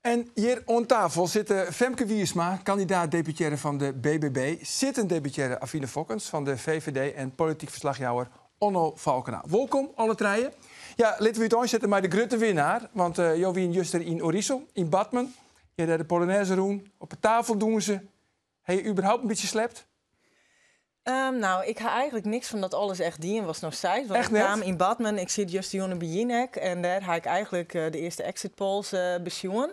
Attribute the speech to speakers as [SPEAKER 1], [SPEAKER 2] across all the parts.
[SPEAKER 1] En hier aan tafel zitten Femke Wiersma, kandidaat deputaire van de BBB... zittend deputaire Afine Fokkens van de VVD... en politiek verslagjouwer Onno Valkena. Welkom, alle treien. Ja, laten we het aanzetten met de grote winnaar. Want jou wien juster in Orissel, in Badmen. Je hebt de Polonaise roen. Op de tafel doen ze. Heb je überhaupt een beetje slept?
[SPEAKER 2] Nou, ik ga eigenlijk niks van dat alles echt dien was nog steeds. Want
[SPEAKER 1] echt
[SPEAKER 2] ik kwam in Badmen, ik zit juist Jonne Bejinek en daar ga ik eigenlijk de eerste exit polls besjoen.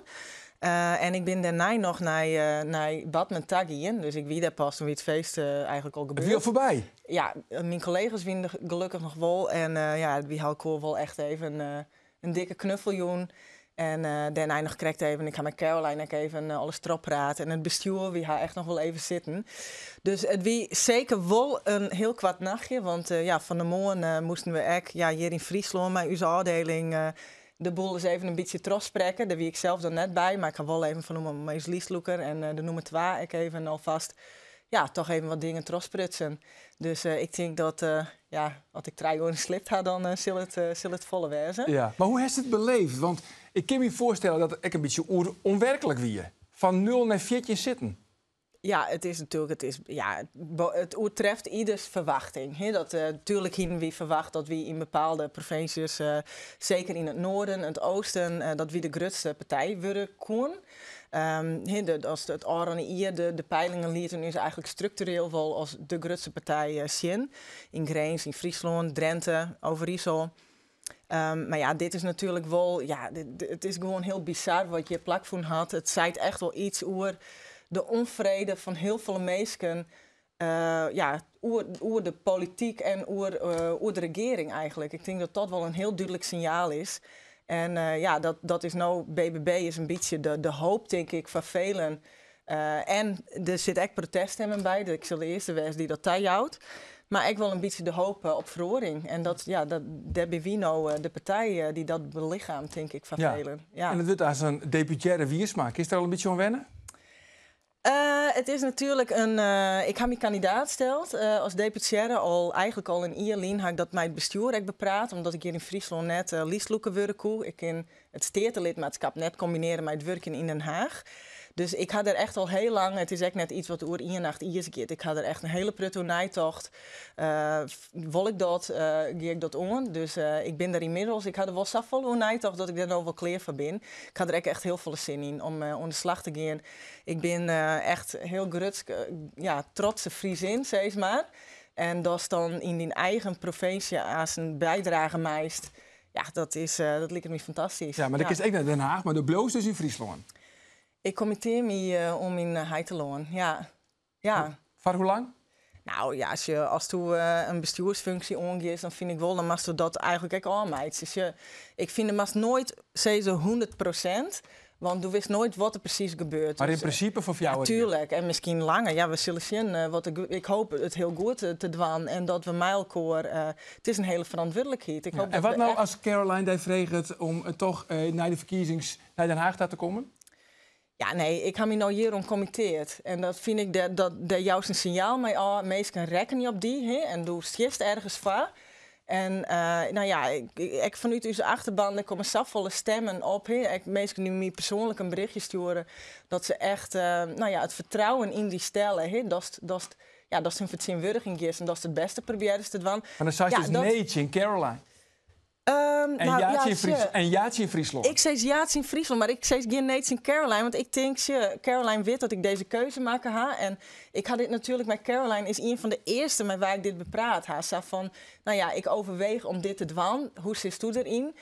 [SPEAKER 2] En ik ben daarna nog naar Badmen taggen, dus ik wie daar pas toen het feest eigenlijk al gebeurd.
[SPEAKER 1] Het viel voorbij?
[SPEAKER 2] Ja, mijn collega's winnen gelukkig nog wel en wie hou ik wel echt even een dikke knuffeljoen. En daarna nog correct even, ik ga met Caroline ook even alles erop praten. En het bestuur, wie gaat echt nog wel even zitten. Dus het wie zeker wel een heel kwart nachtje. Want van de morgen moesten we ook hier in Friesland met onze afdeling de boel eens even een beetje trotspreken. Daar wie ik zelf dan net bij, maar ik ga wel even van noemen mijn liesloeker. En de nummer 2 ik even alvast toch even wat dingen trotsprutsen. Dus ik denk dat als ik 3 uur slipt ga, dan zal het volle wezen.
[SPEAKER 1] Ja, maar hoe heeft het beleefd? Want ik kan me voorstellen dat het een beetje onwerkelijk wie. Van 0 naar 14 zitten.
[SPEAKER 2] Ja, het is natuurlijk, het overtreft ieders verwachting. Natuurlijk hebben we verwacht dat we in bepaalde provincies, zeker in het noorden, het oosten, dat we de grootste partij worden kon. Als het Oranje hier, de peilingen lieten is eigenlijk structureel wel als de grootste partij zien. In Grains, in Friesland, Drenthe, Overijssel. Maar dit is natuurlijk wel, het is gewoon heel bizar wat je plakvoen had. Het zei echt wel iets over de onvrede van heel veel mensen, over de politiek en over de regering eigenlijk. Ik denk dat dat wel een heel duidelijk signaal is. En dat is nou, BBB is een beetje de hoop, denk ik, van velen. En er zit echt proteststemmen bij. Ik zal de eerste wezen die dat tegenhoudt. Maar ik wil een beetje de hoop op verhoring. En dat ben wie nou de partij die dat belichaamt, denk ik, van velen. Ja.
[SPEAKER 1] En het wordt als een deputaire Wiersma. Is er al een beetje aan wennen?
[SPEAKER 2] Het is natuurlijk ik heb mijn kandidaat gesteld als deputaire eigenlijk al in Ierlien heb ik dat met het bestuur bepraat, omdat ik hier in Friesland net liesloeken werk koe. Ik kan het stedenlidmaatschap net combineren met het werken in Den Haag. Dus ik had er echt al heel lang, het is echt net iets wat oer in nacht is keert. Ik had er echt een hele prutto nijtocht. Wil ik dat, geef ik dat aan. Dus ik ben er inmiddels, ik had er wel zoveel oer nijtocht dat ik er nou wel klaar van ben. Ik had er echt heel veel zin in om aan de slag te gaan. Ik ben echt heel trotse Friesin, zeg maar. En dat is dan in die eigen provincie als een bijdrage meist. Ja, dat lijkt me fantastisch.
[SPEAKER 1] Ja, maar dat is echt naar Den Haag, maar de bloos dus in Friesland.
[SPEAKER 2] Ik committeer me om in Heiteloon, ja.
[SPEAKER 1] Voor hoe lang?
[SPEAKER 2] Nou ja, als je een bestuursfunctie ongeeft, dan vind ik wel, dan mag je dat eigenlijk ook aanmijden. Dus ik vind het mag nooit zo 100%, want je wist nooit wat er precies gebeurt.
[SPEAKER 1] Maar in principe voor jou?
[SPEAKER 2] Natuurlijk, en misschien langer. Ja, we zullen zien. Ik hoop het heel goed te doen en dat we met elkaar. Het is een hele verantwoordelijkheid. Ik hoop
[SPEAKER 1] en wat nou als Caroline die vreegt om toch naar de verkiezingen naar Den Haag te komen?
[SPEAKER 2] Ja, nee, ik heb me nou hierom committeerd. En dat vind ik dat juist een signaal met mensen rekken op die. He? En doe schist ergens van. En ik vanuit onze achterban, er komen zoveel stemmen op. Mensen nu me persoonlijk een berichtje sturen. Dat ze echt het vertrouwen in die stellen. Dat is hun vertegenwoordiging is. En dat is het beste proberen te doen.
[SPEAKER 1] Maar dan zei je dus neetje in Caroline. En jaartje in Friesland.
[SPEAKER 2] Ik zei jaartje in Friesland, maar ik zei geen neets in Caroline. Want ik denk, Caroline weet dat ik deze keuze maken ga. En ik had dit natuurlijk met Caroline, is een van de eerste met waar ik dit bepraat ha. Zo van, ik overweeg om dit te doen. Hoe zit u erin?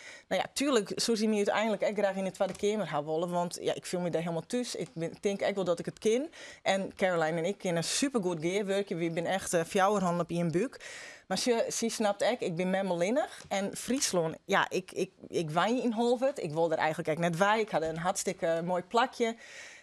[SPEAKER 2] Tuurlijk, zo zie je me uiteindelijk echt graag in de Tweede Kamer gaan willen. Want ik voel me daar helemaal thuis. Ik denk echt wel dat ik het ken. En Caroline en ik kennen supergoed gearwerken. We zijn echt 4 handen op je buik. Maar ze snapt ik ben memmelinnig. En Friesland, ik woon in Holwert. Ik wilde er eigenlijk echt net bij. Ik had een hartstikke mooi plakje.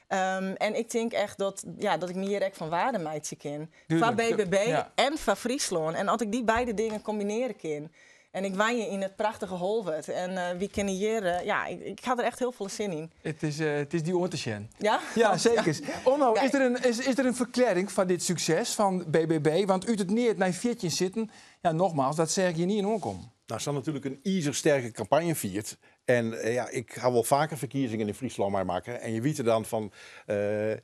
[SPEAKER 2] En ik denk echt dat ik me hier echt van waarde meidje ken. Van BBB en van Friesland. En als ik die beide dingen combineren kan. En ik woon in het prachtige Holwert. En wie kennen hier? Ik ga er echt heel veel zin in.
[SPEAKER 1] Het is die oor te zien.
[SPEAKER 2] Ja?
[SPEAKER 1] Ja, zeker. Ja. Onno, is er een verklaring van dit succes van BBB? Want u het niet naar 14 zitten, nogmaals, dat zeg je niet in onkom.
[SPEAKER 3] Nou, ze natuurlijk een ijzersterke campagne viert. En ik ga wel vaker verkiezingen in Friesland maken. En je weet er dan van,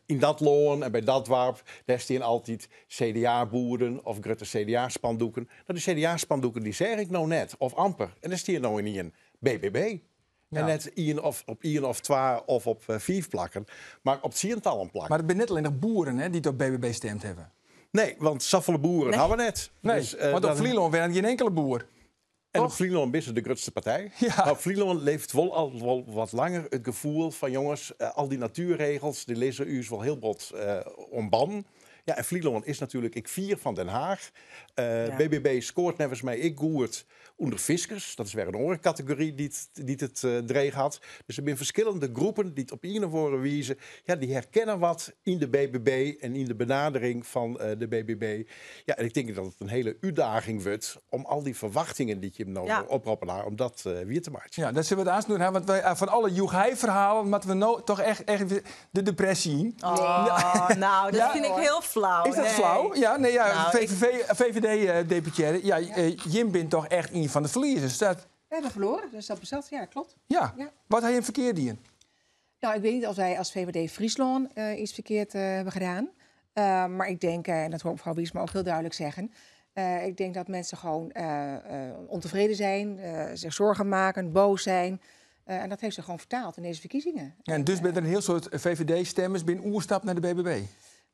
[SPEAKER 3] in dat loon en bij dat dorp, daar staan altijd CDA-boeren of grote CDA-spandoeken. Nou, de CDA-spandoeken die zeg ik nou net, of amper. En daar staan nou in een BBB. Ja. En net op 1 of 2 of op 5 plakken, maar op 10-tallen plakken.
[SPEAKER 1] Maar het zijn net alleen nog boeren hè, die het op BBB stemd hebben.
[SPEAKER 3] Nee, want zoveel boeren hebben we net.
[SPEAKER 1] Nee,
[SPEAKER 3] dus,
[SPEAKER 1] want op Vlieland werden geen enkele boer.
[SPEAKER 3] En op Vlieland is het de grootste partij.
[SPEAKER 1] Ja.
[SPEAKER 3] Maar op Vlieland leeft wel wat langer het gevoel van jongens, al die natuurregels, die lezen u wel heel bot omban. Ja, en Vlieland is natuurlijk ik 4 van Den Haag. BBB scoort nevens mij ik goert onder Fiskers. Dat is weer een andere categorie die het dreig had. Dus er zijn verschillende groepen die het op een of andere wijze, ja, die herkennen wat in de BBB en in de benadering van de BBB. Ja, en ik denk dat het een hele uitdaging wordt om al die verwachtingen die je nou oproepen, om dat weer te maken.
[SPEAKER 1] Ja, dat zullen we het aanstaan doen. Want wij, van alle Joeg-Hij-verhalen moeten we nou toch echt de depressie in.
[SPEAKER 2] Oh, nou, dat vind ik heel flauw.
[SPEAKER 1] Is dat flauw? Ja, nee, ja. Nou, VVD-deputaire. Ja, Jim bent toch echt een van de verliezers.
[SPEAKER 4] We hebben verloren, dus dat bezat. Ja, klopt.
[SPEAKER 1] Ja. Wat heb je verkeerd in?
[SPEAKER 4] Nou, ik weet niet of wij als VVD Friesland iets verkeerd hebben gedaan. Maar ik denk, en dat hoor ik mevrouw Wiersma ook heel duidelijk zeggen, ik denk dat mensen gewoon ontevreden zijn, zich zorgen maken, boos zijn. En dat heeft zich gewoon vertaald in deze verkiezingen.
[SPEAKER 1] En dus ben er een heel soort VVD-stemmers binnen oerstap naar de BBB?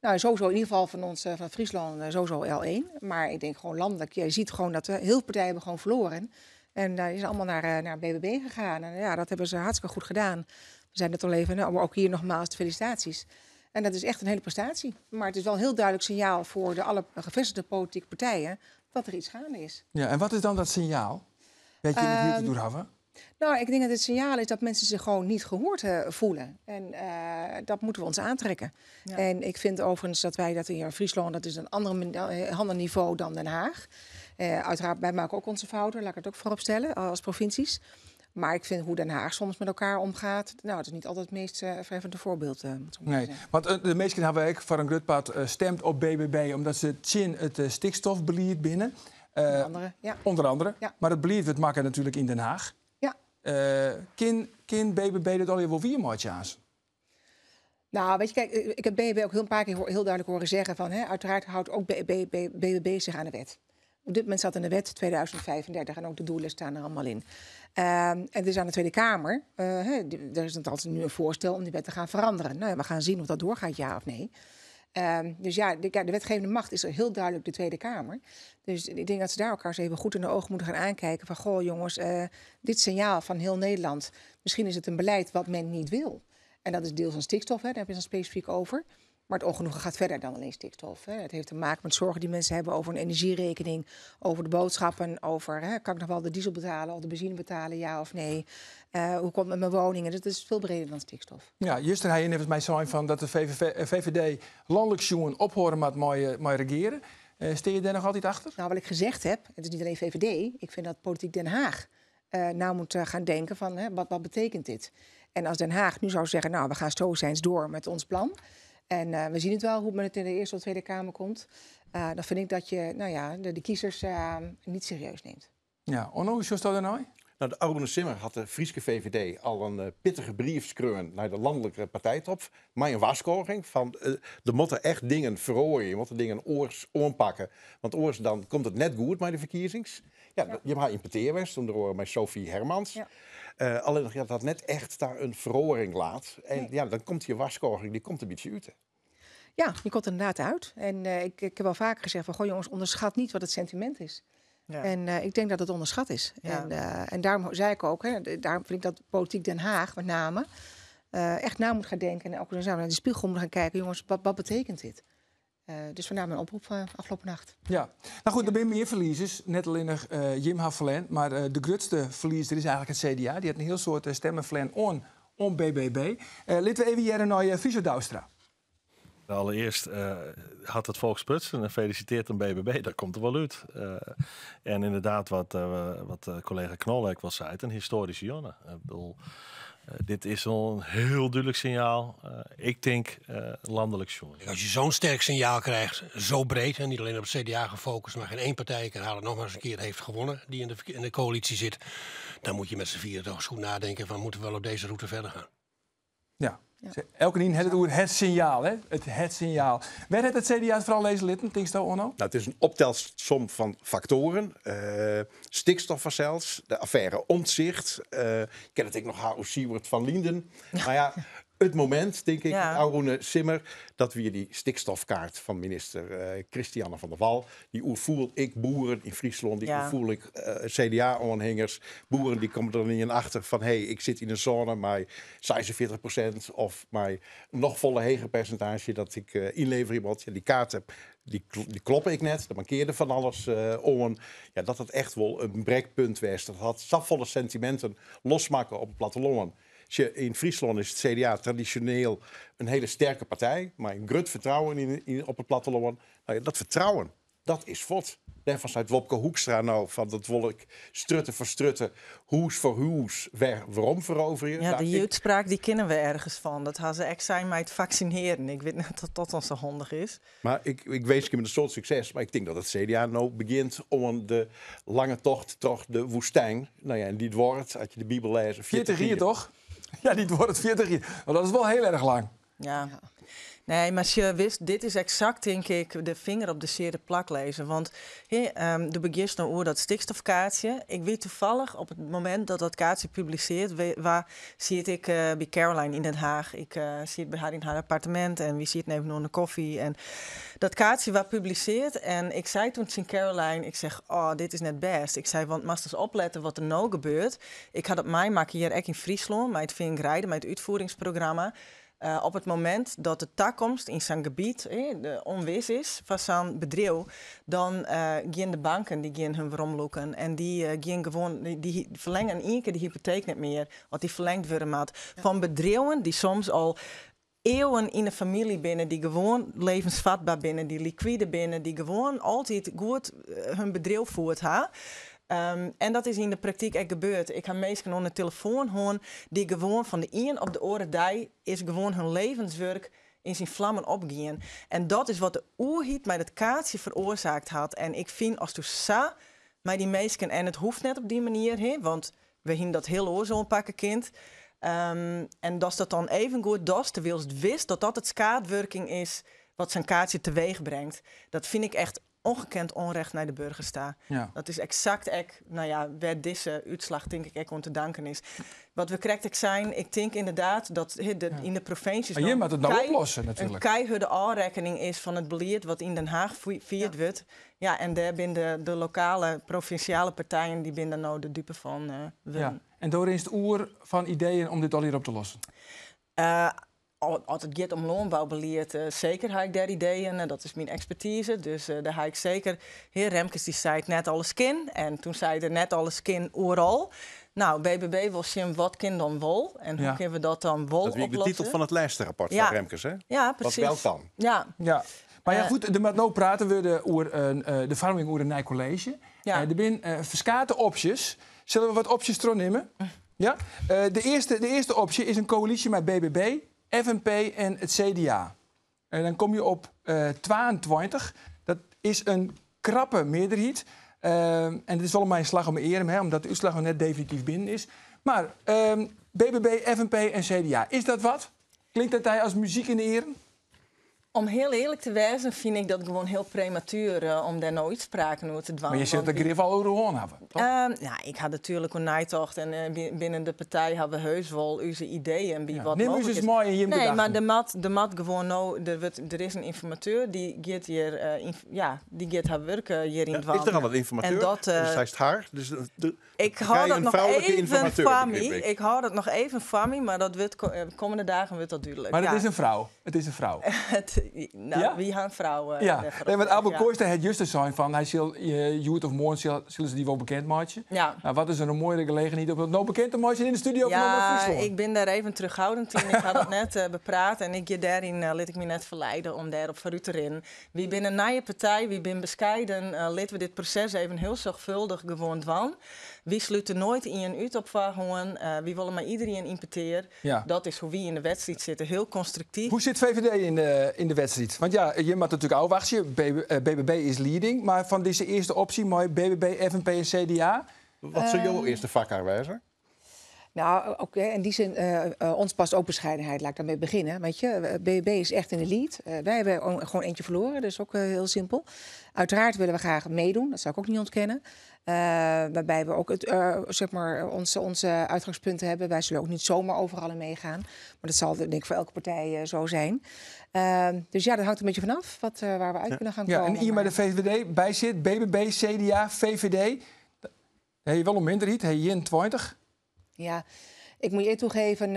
[SPEAKER 4] Nou, sowieso in ieder geval van ons, van Friesland, sowieso L1. Maar ik denk gewoon landelijk. Je ziet gewoon dat heel veel partijen hebben gewoon verloren. En die zijn allemaal naar BBB gegaan. En ja, dat hebben ze hartstikke goed gedaan. We zijn het al even, maar ook hier nogmaals de felicitaties. En dat is echt een hele prestatie. Maar het is wel een heel duidelijk signaal voor alle gevestigde politieke partijen dat er iets gaande is.
[SPEAKER 1] Ja, en wat is dan dat signaal? Weet je met wie te doen hebben?
[SPEAKER 4] Nou, ik denk dat het signaal is dat mensen zich gewoon niet gehoord voelen. En dat moeten we ons aantrekken. Ja. En ik vind overigens dat wij dat hier in Friesland, dat is een ander niveau dan Den Haag. Uiteraard, wij maken ook onze fouten, laat ik het ook voorop stellen, als provincies. Maar ik vind hoe Den Haag soms met elkaar omgaat, nou, het is niet altijd het meest verheffende voorbeeld.
[SPEAKER 1] Nee, want de meesten hebben ik voor een grutpad stemt op BBB omdat ze het stikstofbeleid binnen. Onder andere. Ja. Maar het beleid wordt maken natuurlijk in Den Haag. Kan BBB dat al wel weer maatjes?
[SPEAKER 4] Nou, weet je, kijk, ik heb BBB ook een paar keer heel duidelijk horen zeggen van, uiteraard houdt ook BBB zich aan de wet. Op dit moment staat in de wet 2035 en ook de doelen staan er allemaal in. En het is aan de Tweede Kamer. Er is altijd nu een voorstel om die wet te gaan veranderen. Nou ja, we gaan zien of dat doorgaat, ja of nee. Dus ja, de wetgevende macht is er heel duidelijk de Tweede Kamer. Dus ik denk dat ze daar elkaar eens even goed in de ogen moeten gaan aankijken. Van, goh jongens, dit signaal van heel Nederland. Misschien is het een beleid wat men niet wil. En dat is deels van stikstof, daar heb je het dan specifiek over. Maar het ongenoegen gaat verder dan alleen stikstof. Het heeft te maken met zorgen die mensen hebben over een energierekening, over de boodschappen, over kan ik nog wel de diesel betalen of de benzine betalen, ja of nee. Hoe komt het met mijn woningen? Dat is veel breder dan stikstof.
[SPEAKER 1] Ja, juist hij heeft mij zei van dat de VVD landelijk jongen ophoren met mooi regeren. Steer je daar nog altijd achter?
[SPEAKER 4] Nou, wat ik gezegd heb, het is niet alleen VVD. Ik vind dat politiek Den Haag nou moet gaan denken van wat betekent dit? En als Den Haag nu zou zeggen, nou, we gaan stoïcijns door met ons plan. En we zien het wel hoe het in de Eerste of Tweede Kamer komt. Dan vind ik dat je de kiezers niet serieus neemt.
[SPEAKER 1] Ja, Onno, hoe staat dat nou?
[SPEAKER 3] Nou, de Arone Simmer had de Frieske VVD al een pittige brief schreeuwen naar de landelijke partijtop. Maar een waarschuwing van er moeten echt dingen verrooien, je moet dingen oorpakken. Want oors dan komt het net goed met de verkiezings. Ja. Je hebt in Peteerwest, onder met Sophie Hermans. Ja. Alleen dat dat net echt daar een verhoring laat. En ja, dan komt die waarschuwing, die komt een beetje uit.
[SPEAKER 4] Ja, die komt inderdaad uit. En ik heb wel vaker gezegd van, goh jongens, onderschat niet wat het sentiment is. Ja. En ik denk dat het onderschat is. Ja. En daarom zei ik ook, daarom vind ik dat politiek Den Haag met name echt na moet gaan denken. En ook naar de spiegel moet gaan kijken, jongens, wat betekent dit? Dus vandaar mijn oproep afgelopen nacht.
[SPEAKER 1] Ja, nou goed, er zijn meer verliezers. Net alleen nog Jim Haffelen. Maar de grootste verliezer is eigenlijk het CDA. Die had een heel soort stemmenflan on BBB. Laten we even hier naar Friso Douwstra.
[SPEAKER 5] Allereerst had het volksprutsen en feliciteert een BBB, dat komt er wel uit. En inderdaad, wat collega Knol ook wel zei, een historische jongen. Dit is een heel duidelijk signaal. Ik denk landelijk joen.
[SPEAKER 6] Als je zo'n sterk signaal krijgt, zo breed, en niet alleen op het CDA gefocust, maar geen één partij kan halen nog maar eens een keer heeft gewonnen die in de coalitie zit, dan moet je met z'n vieren toch eens goed nadenken van moeten we wel op deze route verder gaan.
[SPEAKER 1] Ja. Elke dien het signaal, hè? Het signaal. Werd het CDA het vooral lezen litten, denk je, Onno?
[SPEAKER 3] Nou, het is een optelsom van factoren. Stikstof zelfs, de affaire Omtzigt. Ik ken het nog H.O. Siewert van Linden. Maar ja, het moment, denk ik, Aurone Simmer, dat we die stikstofkaart van minister Christiane van der Wal, die voel ik boeren in Friesland, die voel ik CDA-aanhangers, boeren die komen er niet in achter van hey, ik zit in een zone met 46% of maar nog volle heger percentage dat ik inlever iemand. Ja, die kaart heb, die kloppen ik net, daar mankeerde van alles om. Ja, dat het echt wel een breekpunt was. Dat had stapvolle sentimenten losmaken op het platteland. In Friesland is het CDA traditioneel een hele sterke partij, maar een groot vertrouwen op het platteland. Nou ja, dat vertrouwen, dat is vod. Daarvan zei Wopke Hoekstra nou van dat wil ik strutten voor strutten, hoes voor hoes, waarom veroveren?
[SPEAKER 2] Ja, die uitspraak die kennen we ergens van. Dat hadden ze echt zijn met het vaccineren. Ik weet niet dat dat ons zo handig is.
[SPEAKER 3] Maar ik wees hem een soort succes, maar ik denk dat het CDA nou begint om de lange tocht door de woestijn. Nou ja, en die wordt, als je de Bijbel leest,
[SPEAKER 1] 40 jaar toch? Ja, die wordt het 40 jaar. Maar dat is wel heel erg lang.
[SPEAKER 2] Ja. Nee, maar als je wist, dit is exact, denk ik, de vinger op de zere plak lezen. Want de begint nou over dat stikstofkaartje. Ik weet toevallig op het moment dat dat kaartje publiceert, waar zie ik bij Caroline in Den Haag. Ik zie het bij haar in haar appartement en wie ziet het even onder de koffie. En dat kaartje was publiceerd en ik zei toen tegen Caroline, ik zeg, oh, dit is net best. Ik zei, want mag eens opletten wat er nou gebeurt. Ik had het mij maken hier ook in Friesland, met het Vinkrijden, met het uitvoeringsprogramma. Op het moment dat de toekomst in zijn gebied onwis is van zijn bedrijf, dan gaan de banken die gaan hun veromloeken en die gaan gewoon die verlengen één keer de hypotheek niet meer, want die verlengd worden maat van bedrijven die soms al eeuwen in de familie binnen, die gewoon levensvatbaar binnen, die liquide binnen, die gewoon altijd goed hun bedrijf voert ha. En dat is in de praktijk echt gebeurd. Ik heb mensen aan de telefoon horen die gewoon van de een op de andere dag is gewoon hun levenswerk in zijn vlammen opgaan. En dat is wat de oerhiet mij dat kaartje veroorzaakt had. En ik vind als tu sa maar die mensen, en het hoeft net op die manier, want we hebben dat heel oor zo'n pakken kind. En dat dan even goed dost, terwijl het wist dat dat het skaatwerking is wat zijn kaartje teweeg brengt. Dat vind ik echt ongekend onrecht naar de burger sta. Ja. Dat is exact waar deze uitslag denk ik om te danken is. Wat we correct zijn, ik denk inderdaad dat in de provincies
[SPEAKER 1] maar je moet het nou oplossen natuurlijk.
[SPEAKER 2] Een keiharde aanrekening is van het beleid wat in Den Haag viert wordt. Ja, en daar zijn de lokale, provinciale partijen die binnen nou de dupe van
[SPEAKER 1] En door is het oer van ideeën om dit al hier op te lossen?
[SPEAKER 2] Als het gaat om loonbouwbeleid, zeker heb ik daar ideeën. Dat is mijn expertise. Dus daar heb ik zeker... Heer Remkes die zei het net alles kin. En toen zei er net alles kin overal. Nou, BBB wil zien wat kin dan wol. En hoe kunnen we dat dan wol oplossen?
[SPEAKER 3] Dat is de titel van het lijstenrapport van Remkes, hè?
[SPEAKER 2] Ja, precies.
[SPEAKER 3] Wat wel kan.
[SPEAKER 2] Ja.
[SPEAKER 1] Maar ja, goed, er moet nou praten we over de vorming over een nieuw college. Er zijn verschillende opties. Zullen we wat opties nemen? Ja? De eerste optie is een coalitie met BBB, FNP en het CDA. En dan kom je op 22. Dat is een krappe meerderheid. En het is wel mijn slag om eer, omdat de uitslag nog net definitief binnen is. Maar BBB, FNP en CDA, is dat wat? Klinkt dat als muziek in de eren?
[SPEAKER 2] Om heel eerlijk te wezen vind ik dat gewoon heel prematuur om daar nooit sprake over te dwingen.
[SPEAKER 1] Maar je zult er grif al over hoorn hebben, toch?
[SPEAKER 2] Ik had natuurlijk een nijtocht en binnen de partij hebben we heus wel onze ideeën bij wat
[SPEAKER 1] mogelijk is. Mooi in je
[SPEAKER 2] nee, maar de mat gewoon nou, er is een informateur die gaat hier, die gaat haar werk hier in het
[SPEAKER 3] Is er al een informateur? En dat is haar. Dus
[SPEAKER 2] ik hou dat nog even van me. Ik hou dat nog even van me, maar dat wordt komende dagen wordt dat duidelijk.
[SPEAKER 1] Maar het is een vrouw. Het is een vrouw.
[SPEAKER 2] Nou,
[SPEAKER 1] Ja?
[SPEAKER 2] wie gaan vrouwen?
[SPEAKER 1] Ja, nee, want Abel
[SPEAKER 2] ja.
[SPEAKER 1] Kooijster had juist zijn van, hij zal Joet of Moorn zullen ze die wel bekend maken.
[SPEAKER 2] Ja.
[SPEAKER 1] Nou, wat is er een mooiere gelegenheid om het nou bekend te maken in de studio van Omroep
[SPEAKER 2] Ja,
[SPEAKER 1] Friesland?
[SPEAKER 2] ik ben daar even terughoudend in. Ik had het net bepraat en daarin liet ik me net verleiden om daarop vooruit te rennen. Wie binnen een nieuwe partij, wie ben bescheiden, laten we dit proces even heel zorgvuldig gewoon doen. Wie sluiten nooit in een uit op gewoon. Wie willen maar iedereen importeren.
[SPEAKER 1] Ja.
[SPEAKER 2] Dat is hoe wie in de wedstrijd zitten. Heel constructief.
[SPEAKER 1] Hoe zit VVD in de wedstrijd? Want ja, je moet natuurlijk afwachten. BBB is leading. Maar van deze eerste optie, mooi BBB, FNP en CDA.
[SPEAKER 3] Wat zou jouw eerste vak aanwijzen?
[SPEAKER 4] Nou, oké, in die zin, ons past ook bescheidenheid, laat ik daarmee beginnen. Weet je, BBB is echt in de lead. Wij hebben gewoon eentje verloren, dus ook heel simpel. Uiteraard willen we graag meedoen, dat zou ik ook niet ontkennen. Waarbij we ook zeg maar onze uitgangspunten hebben. Wij zullen ook niet zomaar overal in meegaan. Maar dat zal denk ik voor elke partij zo zijn. Dus ja, dat hangt een beetje vanaf waar we uit kunnen gaan komen.
[SPEAKER 1] Ja, en hier bij de VVD bij zit, BBB, CDA, VVD. Heb je wel een minderheid, heb je 20.
[SPEAKER 4] Ja, ik moet je toegeven,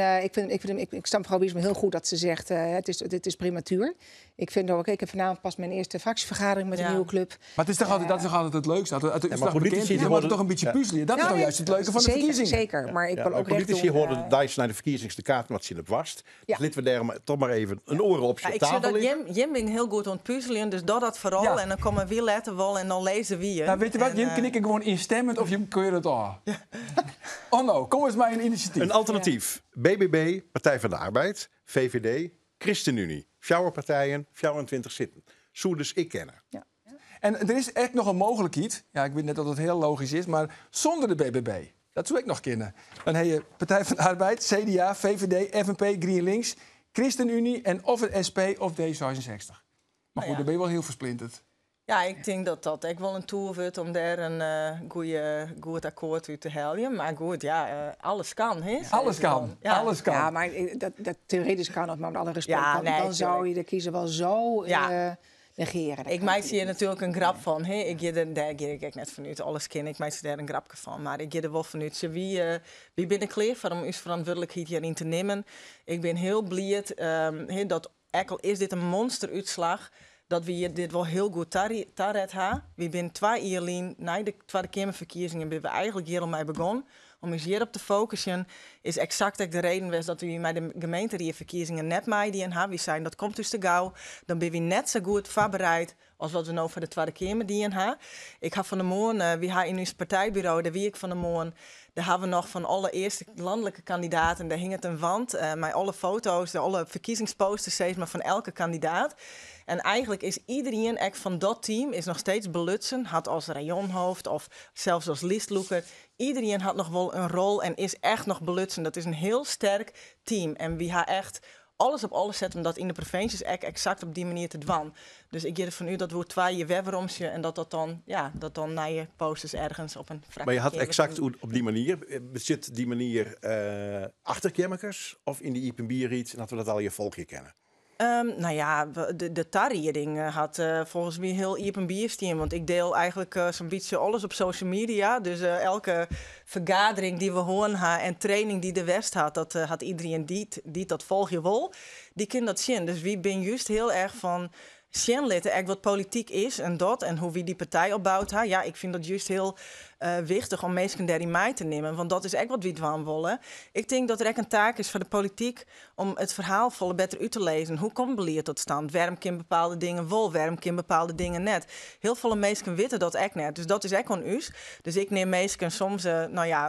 [SPEAKER 4] ik snap mevrouw Wiersma heel goed dat ze zegt, het is prematuur. Ik vind ook, ik heb vanavond pas mijn eerste fractievergadering met een nieuwe club.
[SPEAKER 1] Maar het is toch altijd, dat is toch altijd het leukste? Uit de uitslag
[SPEAKER 3] politici
[SPEAKER 1] bekend is, dan wordt het toch een beetje puzzelen. Dat is nou juist het leuke van de verkiezingen.
[SPEAKER 4] Zeker, maar ik wil ook
[SPEAKER 3] politici hoorden Dijs naar de verkiezings de kaart wat ze in het wast. Dus laten we daar toch maar even een oren op
[SPEAKER 2] Ja, ik
[SPEAKER 3] tafel
[SPEAKER 2] zie dat
[SPEAKER 3] leggen.
[SPEAKER 2] Jim ben heel goed aan het puzzelen, dus dat vooral.
[SPEAKER 1] Ja.
[SPEAKER 2] En dan komen we letten wel en dan lezen we je.
[SPEAKER 1] Nou, weet je wat, Jim, knikken gewoon instemmend of je keur het al. Oh no, kom eens maar een initiatief.
[SPEAKER 3] Een alternatief. BBB, Partij van de Arbeid, VVD, ChristenUnie. Sjouwerpartijen, 24 zitten. Zo dus ik kennen.
[SPEAKER 1] En er is echt nog een mogelijkheid. Ja, ik weet net dat het heel logisch is, maar zonder de BBB. Dat zou ik nog kennen. Dan heb je Partij van de Arbeid, CDA, VVD, FNP, GroenLinks, ChristenUnie en of het SP of D66. Maar goed, dan ben je wel heel versplinterd.
[SPEAKER 2] Ja, ik denk dat ik wel een tool wordt om daar een goed akkoord uit te halen. Maar goed, ja, alles kan. Hè,
[SPEAKER 1] Alles kan,
[SPEAKER 2] ja.
[SPEAKER 1] alles kan.
[SPEAKER 4] Ja, maar dat theoretisch kan het, maar met alle respect.
[SPEAKER 2] Ja,
[SPEAKER 4] dan zou je de kiezer wel zo negeren.
[SPEAKER 2] Ik maak hier natuurlijk een grap van. Hè. Daar geef ik net vanuit. Alles ken ik, maak daar een grapje van. Maar ik geef er wel vanuit. Wie ben ik klaar voor om uw verantwoordelijkheid hierin te nemen? Ik ben heel blij dat, ook al is dit een monsteruitslag, dat we dit wel heel goed taret hebben. We zijn 2 jaar lang na de Tweede Kamerverkiezingen ben we eigenlijk hier al mee begonnen. Om eens hierop te focussen, is exact ook de reden was dat we met de gemeenterieverkiezingen net meedien hebben. We zijn dat komt dus te gauw. Dan ben we net zo goed voorbereid als wat we nou voor de Tweede Kamer dienen hebben. Ik heb van de morgen, we hebben in ons partijbureau, daar wie ik van de morgen, daar hebben we nog van alle eerste landelijke kandidaten, daar hing het een wand met alle foto's, alle verkiezingsposters, steeds maar van elke kandidaat. En eigenlijk is iedereen echt van dat team is nog steeds belutsen, had als rayonhoofd of zelfs als listloeker. Iedereen had nog wel een rol en is echt nog belutsen. Dat is een heel sterk team. En we gaan echt alles op alles zetten om dat in de provincies exact op die manier te doen. Dus ik geef van u dat we 2 jaar webromsje en dat dan naar je posters ergens op een fractie.
[SPEAKER 3] Maar je had exact op die manier. Zit die manier achter Kemmekes of in de Iepenbierriet en dat we dat al je volkje kennen?
[SPEAKER 2] Nou ja, de tarriering had volgens mij heel Iepen biersteam. Want ik deel eigenlijk zo'n beetje alles op social media. Dus elke vergadering die we horen en training die de West had, dat had iedereen die dat volg je wel. Die kan dat zien. Dus wie ben juist heel erg van zien litten, wat politiek is en dat. En hoe wie die partij opbouwt. Ja, ik vind dat juist heel wichtig om mensen daarin mee te nemen. Want dat is echt wat we doen willen. Ik denk dat er echt een taak is voor de politiek om het verhaal volle beter uit te lezen. Hoe komt beleid tot stand? Waarom kunnen bepaalde dingen wel? Waarom kunnen bepaalde dingen net? Heel veel mensen weten dat echt net. Dus dat is echt on us. Dus ik neem mensen soms,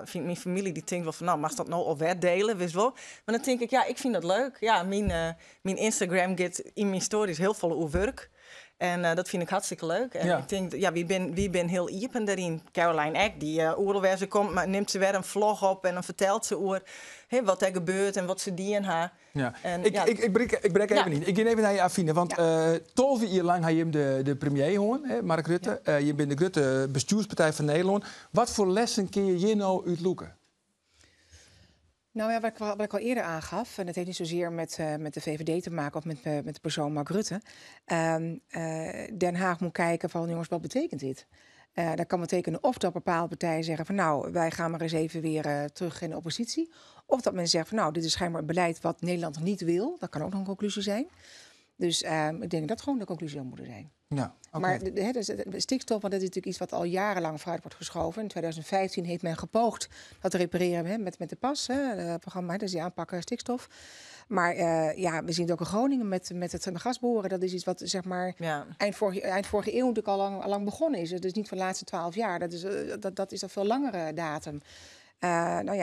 [SPEAKER 2] vind mijn familie die denkt wel van, mag dat nou alweer delen? Wist wel. Maar dan denk ik, ik vind dat leuk. Ja, mijn Instagram gaat in mijn stories heel veel over werk. En dat vind ik hartstikke leuk. En ik denk, wie ben heel iepen daarin. Caroline Eck, die oerlwaar ze komt, maar neemt ze weer een vlog op en dan vertelt ze wat er gebeurt en wat ze die en haar.
[SPEAKER 1] Ja. Ik breek even niet. Ik ga even naar je Afine. Want 12 jaar lang had je hem de premier gehoord, Mark Rutte. Je bent de Rutte bestuurspartij van Nederland. Wat voor lessen kun je hier nou uitloeken?
[SPEAKER 4] Nou ja, wat ik al eerder aangaf, en dat heeft niet zozeer met de VVD te maken of met de persoon Mark Rutte. Den Haag moet kijken van, jongens, wat betekent dit? Dat kan betekenen of dat bepaalde partijen zeggen van, nou, wij gaan maar eens even weer terug in de oppositie. Of dat men zegt van, nou, dit is schijnbaar een beleid wat Nederland niet wil. Dat kan ook nog een conclusie zijn. Dus ik denk dat gewoon de conclusie zou moeten zijn.
[SPEAKER 1] Ja, oké.
[SPEAKER 4] Maar de stikstof, want dat is natuurlijk iets wat al jarenlang vooruit wordt geschoven. In 2015 heeft men gepoogd dat te repareren met de PAS, het programma, dus die aanpakken stikstof. Maar we zien het ook in Groningen met het gasboren. Dat is iets wat zeg maar eind vorige eeuw natuurlijk al lang begonnen is. Het is niet van de laatste 12 jaar. Dat is een veel langere datum.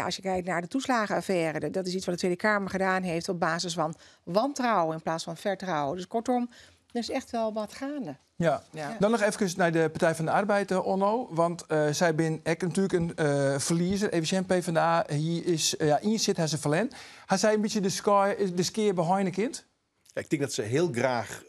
[SPEAKER 4] Als je kijkt naar de toeslagenaffaire, dat is iets wat de Tweede Kamer gedaan heeft op basis van wantrouwen in plaats van vertrouwen. Dus kortom, er is echt wel wat gaande.
[SPEAKER 1] Ja. Dan nog even naar de Partij van de Arbeid, Onno. Want zij zijn natuurlijk een verliezer. Even PvdA, hier is in zit hij ze verlen. Hij zei een beetje de skeer behind the kind.
[SPEAKER 3] Ja, ik denk dat ze heel graag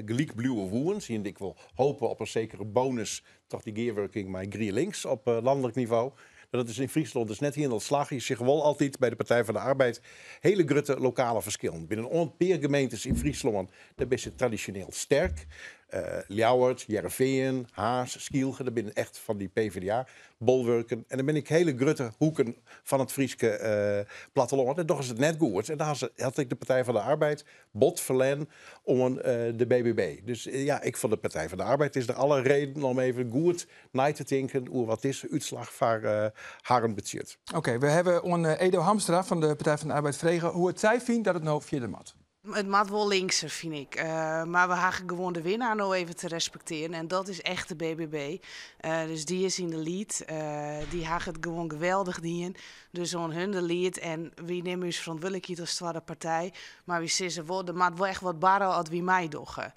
[SPEAKER 3] gelijk blijven wonen. Zie ik wil hopen op een zekere bonus toch die gearworking met GroenLinks op landelijk niveau. Dat is in Friesland dus net hier in het slag. Je ziet wel altijd bij de Partij van de Arbeid hele grote lokale verschillen. Binnen een paar gemeentes in Friesland daar is het traditioneel sterk. Ljouwert, Jereveen, Haas, Schielge, daar binnen echt van die PvdA-bolwerken. En dan ben ik hele grote hoeken van het Frieske platteland. En toch is het net goed. En daar had ik de Partij van de Arbeid bot verlen om de BBB. Dus ik van de Partij van de Arbeid is er alle reden om even goed na te denken over wat is de uitslag van haar budget.
[SPEAKER 1] Oké, we hebben Edo Hamstra van de Partij van de Arbeid vregen hoe het zij vindt dat het nou via de mat.
[SPEAKER 7] Het mag wel linkser, vind ik. Maar we hagen gewoon de winnaar nou even te respecteren. En dat is echt de BBB. Dus die is in de lead. Die hagen het gewoon geweldig dien. Dus on hun de lead. En wie nemen ons verantwoordelijkheid als zware partij. Maar wie zeggen wel, er moet wel echt wat barren als wie mij doggen.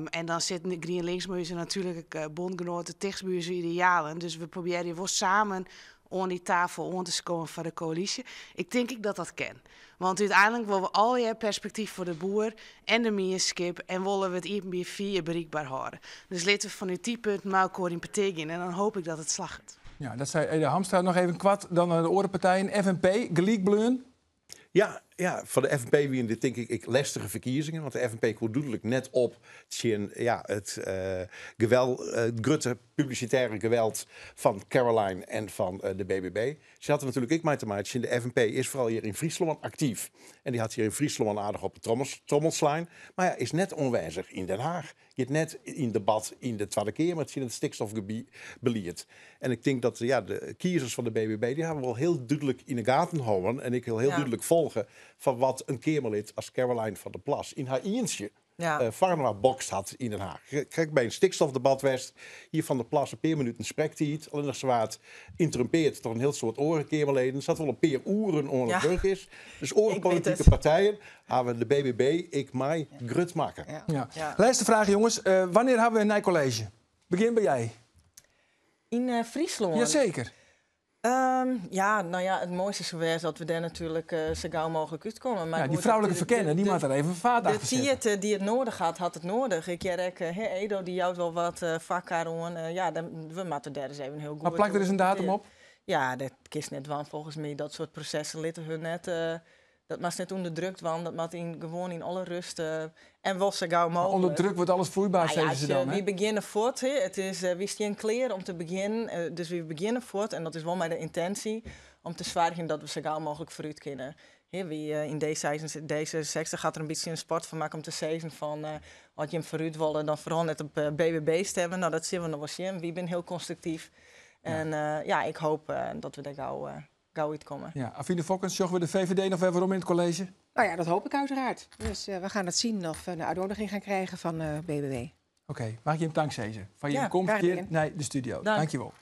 [SPEAKER 7] En dan zit GroenLinks maar ze natuurlijk bondgenoten tegen idealen. Dus we proberen hier wel samen aan die tafel aan te komen voor de coalitie. Ik denk dat dat kan. Want uiteindelijk willen we al je perspectief voor de boer en de meerskip en willen we het IPB4 bereikbaar houden. Dus laten we van uw 10 punten maar elkaar in betekenen en dan hoop ik dat het slaagt.
[SPEAKER 1] Ja, dat zei Edo Hamstra. Nog even kwart dan de orenpartijen. FNP, gelijk bleun.
[SPEAKER 3] Ja, voor de FNP wie dit denk ik lastige verkiezingen. Want de FNP komt doellijk net op het grote publicitaire geweld van Caroline en van de BBB. Ze hadden natuurlijk ik mij te maken. De FNP is vooral hier in Friesland actief. En die had hier in Friesland aardig op de trommelslaan. Maar ja, is net onwijzig in Den Haag. Je hebt net in debat in de Tweede Kamer met het stikstofbeleid. En ik denk dat de kiezers van de BBB die hebben wel heel duidelijk in de gaten houden. En ik wil heel duidelijk volgen van wat een Kamerlid als Caroline van der Plas in haar eentje Varna bokst had in Den Haag. Kijk, bij een stikstofdebat West, hier van der Plas een paar minuten spreekt hij het. Alleen als ze wat interrumpeert door een heel soort orenkamerleden. Zat wel een paar uren onder de burg is. Dus orenpolitieke partijen hebben de BBB, ik mij, grut maken.
[SPEAKER 1] Laatste vraag, jongens. Wanneer hebben we een Nijcollege? Begin bij jij.
[SPEAKER 2] In Friesland?
[SPEAKER 1] Jazeker.
[SPEAKER 2] Het mooiste is geweest dat we daar natuurlijk zo gauw mogelijk uitkomen. Maar
[SPEAKER 1] die vrouwelijke verkennen, die moet er even vaart achter zetten.
[SPEAKER 2] De theater die het nodig had het nodig. Ik jerk, Edo, die jouwt wel wat vakken aan. We moeten daar eens even heel goed.
[SPEAKER 1] Maar plak er eens een datum op?
[SPEAKER 2] Ja, dat kiest net wel volgens mij. Dat soort processen litten hun net. Dat mag net onderdrukt, want dat moet gewoon in alle rust en wel zo gauw mogelijk.
[SPEAKER 1] Onder druk wordt alles vloeibaar, zeggen ze dan.
[SPEAKER 2] We beginnen voort. Het is we staan klaar om te beginnen. Dus we beginnen voort en dat is wel mijn intentie om te zwaargen dat we zo gauw mogelijk vooruit kunnen. Wie in D66 gaat er een beetje een sport van maken om te zeggen van als je hem vooruit wilde, dan vooral net op BBB stemmen. Nou, dat zien we nog wel zien. We zijn heel constructief. En ik hoop dat we daar gauw uitkomen.
[SPEAKER 1] Ja, Affine Fokkens, zorgen we de VVD nog even om in het college?
[SPEAKER 4] Nou ja, dat hoop ik uiteraard. Dus we gaan het zien of we een uitnodiging gaan krijgen van BBB.
[SPEAKER 1] Oké, mag ik je hem dankzeggen van je komst hier naar de studio. Dank je wel.